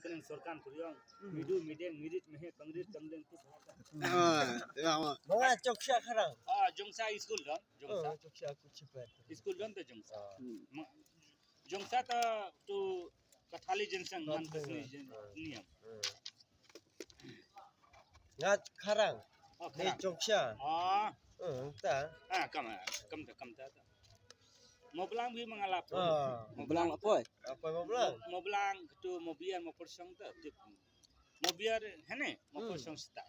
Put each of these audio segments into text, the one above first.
mungkin sorkan kuriang midu mideng mirit mehe pangrit tangdeng tu Mga Jongsha karang. jongsa school don jongsa Jongsha aku cepat. school don to jongsa jongsa ta tu kathali jensang man kasni niam Ngat karang. oh Ni Jongsha. Ta. kam ta Moblang bi mengalap Moblang apa? Apa moblang? Moblang tu mobiar moporsong ta tip mobiar hene moporsong sta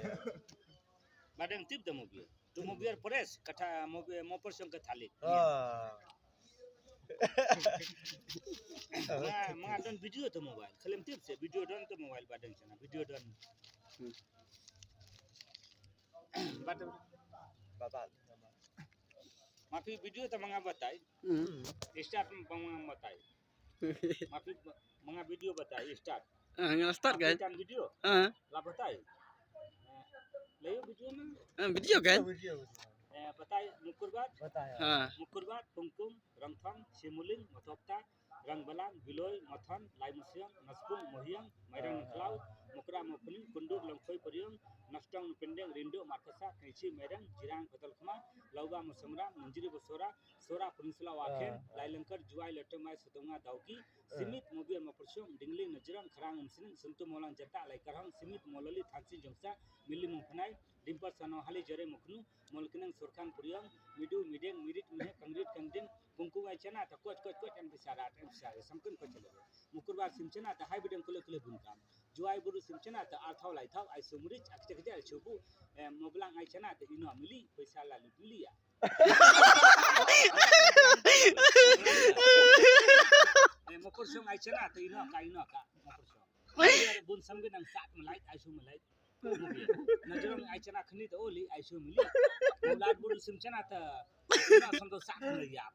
Ya. badang tip da mobiar tu mobiar pores kata moporsong ka thalik mga don video tu mobile khalim tip se video don tu mobile badang chana video don badang Bapak. mafi video ta mga batai start mga batai mafi mga video batai start Nga start kan? kan video la batai layo video na Video kan? Video. batai mukurbat Bataya. mukurbat pungkum rangthang simuling mathopta rangbalang biloy mathan laimusiang naspung mohiang mairang klau mukra mopuling kundur langkhoi periang nastang pendeng rindo markasa kaichi mairang jirang patal khama lauba musamra manjiri bosora sora peninsula waken lailangkar juai letemai sutunga dauki simit mobil mapursong dingling najrang kharang umsinin suntu molang jata laikarhang simit mololi thansi jongsa milli mungkhnai dimpa sano hali jare muknu molkinang surkan puriang midu mideng mirit mehe kangrit kangding pungku ai chana ta koch em bisara samkun ko chalo mukurba simchana ta hai bideng kule bunkam juai buru simchana ta arthau laithau ai sumrich akte ai chubu moblang ai chana ta ino mili paisa la lili ya mokursong ai chana ta ino ka mokursong bun samge nang sat malai ai su malai najrong ai chana khni ta oli ai su mili moblad buru simchana ta ino sangko sat malai ya